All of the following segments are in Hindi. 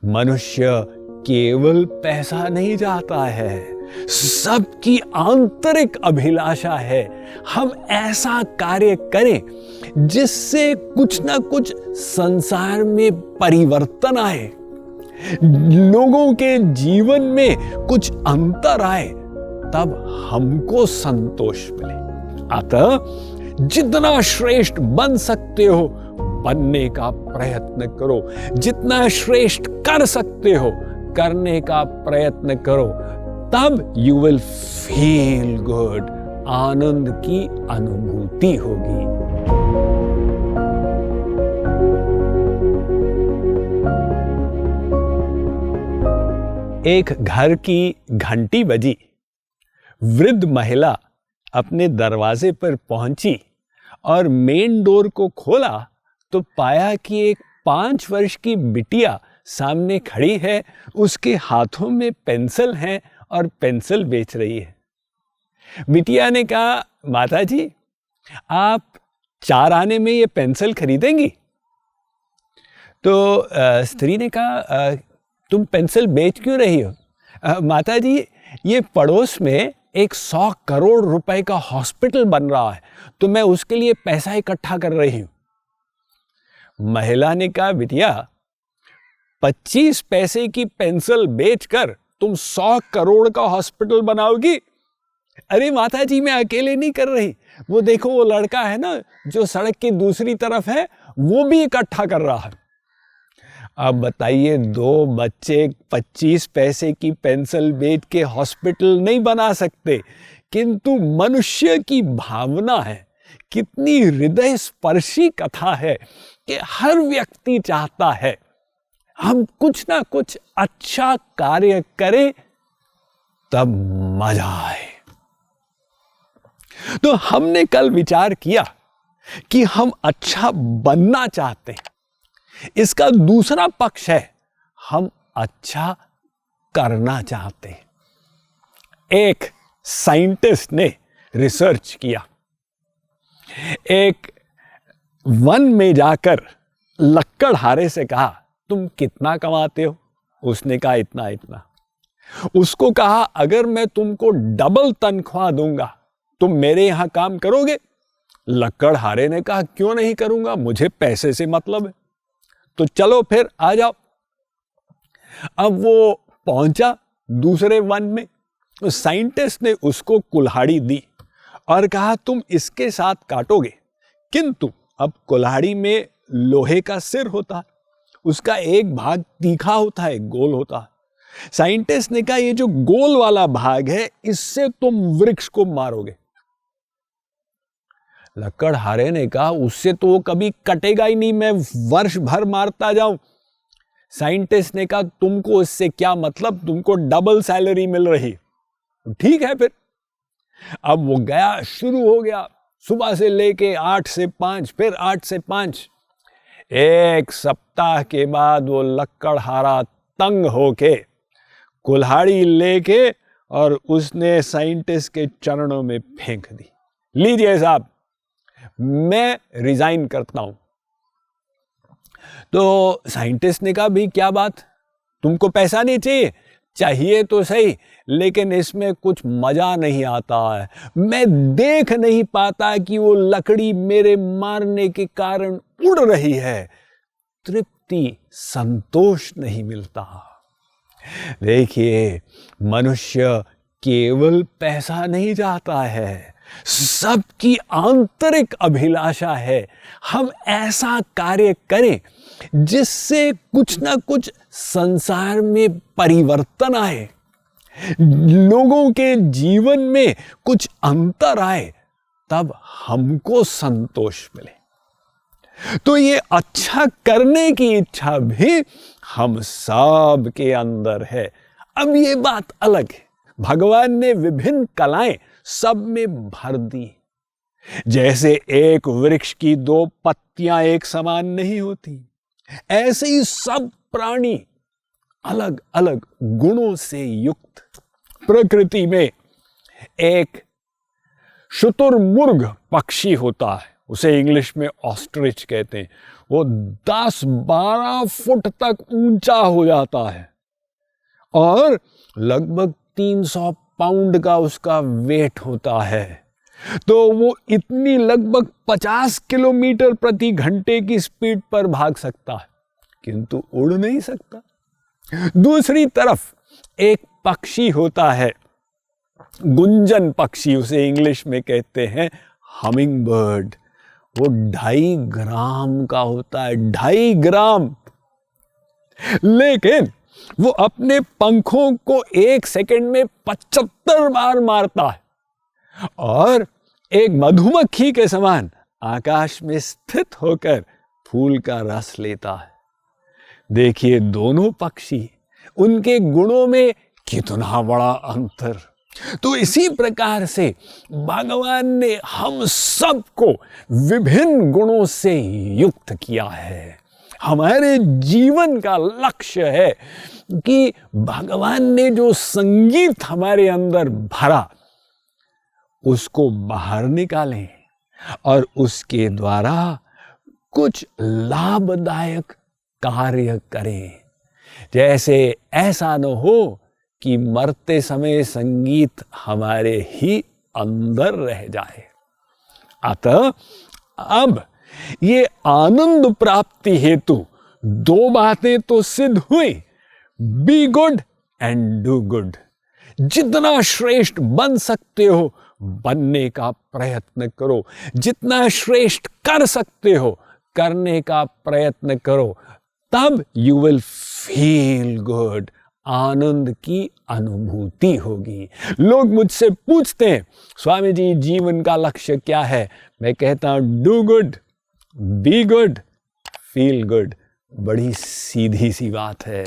मनुष्य केवल पैसा नहीं चाहता है, सबकी आंतरिक अभिलाषा है हम ऐसा कार्य करें जिससे कुछ ना कुछ संसार में परिवर्तन आए, लोगों के जीवन में कुछ अंतर आए, तब हमको संतोष मिले। अतः जितना श्रेष्ठ बन सकते हो बनने का प्रयत्न करो, जितना श्रेष्ठ कर सकते हो करने का प्रयत्न करो, तब यू विल फील गुड, आनंद की अनुभूति होगी। एक घर की घंटी बजी। वृद्ध महिला अपने दरवाजे पर पहुंची और मेन डोर को खोला तो पाया कि एक 5 वर्ष की बिटिया सामने खड़ी है, उसके हाथों में पेंसिल है और पेंसिल बेच रही है। बिटिया ने कहा, माता जी आप 4 आने में ये पेंसिल खरीदेंगी? तो स्त्री ने कहा, तुम पेंसिल बेच क्यों रही हो? माता जी ये पड़ोस में एक 100 करोड़ रुपए का हॉस्पिटल बन रहा है, तो मैं उसके लिए पैसा इकट्ठा कर रही हूं। महिला ने कहा, बिटिया 25 पैसे की पेंसिल बेचकर तुम 100 करोड़ का हॉस्पिटल बनाओगी? अरे माता जी मैं अकेले नहीं कर रही, वो देखो वो लड़का है ना जो सड़क की दूसरी तरफ है, वो भी इकट्ठा कर रहा है। अब बताइए, 2 बच्चे 25 पैसे की पेंसिल बेच के हॉस्पिटल नहीं बना सकते, किंतु मनुष्य की भावना है, कितनी हृदय स्पर्शी कथा है कि हर व्यक्ति चाहता है हम कुछ ना कुछ अच्छा कार्य करें तब मजा आए। तो हमने कल विचार किया कि हम अच्छा बनना चाहते हैं। इसका दूसरा पक्ष है हम अच्छा करना चाहते हैं। एक साइंटिस्ट ने रिसर्च किया, एक वन में जाकर लक्कड़हारे से कहा, तुम कितना कमाते हो? उसने कहा, इतना इतना। उसको कहा, अगर मैं तुमको डबल तनख्वाह दूंगा तुम मेरे यहां काम करोगे? लक्कड़हारे ने कहा, क्यों नहीं करूंगा, मुझे पैसे से मतलब है। तो चलो फिर आ जाओ। अब वो पहुंचा दूसरे वन में, साइंटिस्ट ने उसको कुल्हाड़ी दी और कहा, तुम इसके साथ काटोगे, किंतु अब कुल्हाड़ी में लोहे का सिर होता है, उसका एक भाग तीखा होता है, गोल होता है। साइंटिस्ट ने कहा, ये जो गोल वाला भाग है इससे तुम वृक्ष को मारोगे। लक्कड़हारे ने कहा, उससे तो वो कभी कटेगा ही नहीं, मैं वर्ष भर मारता जाऊं। साइंटिस्ट ने कहा, तुमको इससे क्या मतलब, तुमको डबल सैलरी मिल रही। ठीक है फिर। अब वो गया, शुरू हो गया, सुबह से लेके 8 से 5, फिर 8 से 5। 1 सप्ताह के बाद वो लक्कड़हारा तंग होके कुल्हाड़ी लेके और उसने साइंटिस्ट के चरणों में फेंक दी, लीजिए साहब मैं रिजाइन करता हूं। तो साइंटिस्ट ने कहा, भाई क्या बात, तुमको पैसा नहीं चाहिए? चाहिए तो सही, लेकिन इसमें कुछ मजा नहीं आता है, मैं देख नहीं पाता कि वो लकड़ी मेरे मारने के कारण उड़ रही है, तृप्ति संतोष नहीं मिलता। देखिए, मनुष्य केवल पैसा नहीं चाहता है, सबकी आंतरिक अभिलाषा है हम ऐसा कार्य करें जिससे कुछ ना कुछ संसार में परिवर्तन आए, लोगों के जीवन में कुछ अंतर आए, तब हमको संतोष मिले। तो ये अच्छा करने की इच्छा भी हम सब के अंदर है। अब ये बात अलग है, भगवान ने विभिन्न कलाएं सब में भर दी। जैसे एक वृक्ष की 2 पत्तियां एक समान नहीं होती, ऐसे ही सब प्राणी अलग अलग गुणों से युक्त। प्रकृति में एक शुतुरमुर्ग पक्षी होता है, उसे इंग्लिश में ऑस्ट्रिच कहते हैं, वो 10-12 फुट तक ऊंचा हो जाता है और लगभग 300 पाउंड का उसका वेट होता है। तो वो इतनी लगभग 50 किलोमीटर प्रति घंटे की स्पीड पर भाग सकता है, किंतु उड़ नहीं सकता। दूसरी तरफ एक पक्षी होता है, गुंजन पक्षी उसे इंग्लिश में कहते हैं हमिंग बर्ड। वो 2.5 ग्राम का होता है, 2.5 ग्राम। लेकिन वो अपने पंखों को 1 सेकंड में 75 बार मारता है और एक मधुमक्खी के समान आकाश में स्थित होकर फूल का रस लेता है। देखिए दोनों पक्षी, उनके गुणों में कितना बड़ा अंतर। तो इसी प्रकार से भगवान ने हम सबको विभिन्न गुणों से युक्त किया है। हमारे जीवन का लक्ष्य है कि भगवान ने जो संगीत हमारे अंदर भरा उसको बाहर निकालें और उसके द्वारा कुछ लाभदायक कार्य करें। जैसे ऐसा न हो कि मरते समय संगीत हमारे ही अंदर रह जाए। अतः अब ये आनंद प्राप्ति हेतु 2 बातें तो सिद्ध हुई, be good and do good. जितना श्रेष्ठ बन सकते हो बनने का प्रयत्न करो, जितना श्रेष्ठ कर सकते हो करने का प्रयत्न करो, तब यू विल फील गुड, आनंद की अनुभूति होगी। लोग मुझसे पूछते हैं, स्वामी जी जीवन का लक्ष्य क्या है? मैं कहता हूं do good, be good, feel good. बड़ी सीधी सी बात है।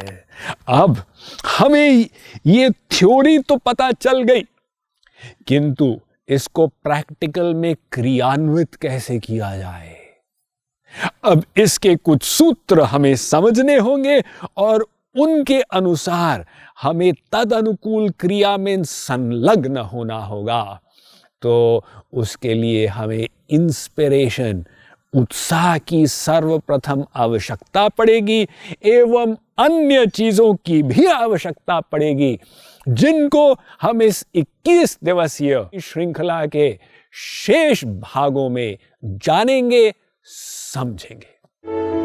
अब हमें ये थ्योरी तो पता चल गई, किंतु इसको प्रैक्टिकल में क्रियान्वित कैसे किया जाए? अब इसके कुछ सूत्र हमें समझने होंगे और उनके अनुसार हमें तद अनुकूल क्रिया में संलग्न होना होगा। तो उसके लिए हमें इंस्पिरेशन, उत्साह की सर्वप्रथम आवश्यकता पड़ेगी एवं अन्य चीजों की भी आवश्यकता पड़ेगी, जिनको हम इस 21 दिवसीय श्रृंखला के शेष भागों में जानेंगे, समझेंगे।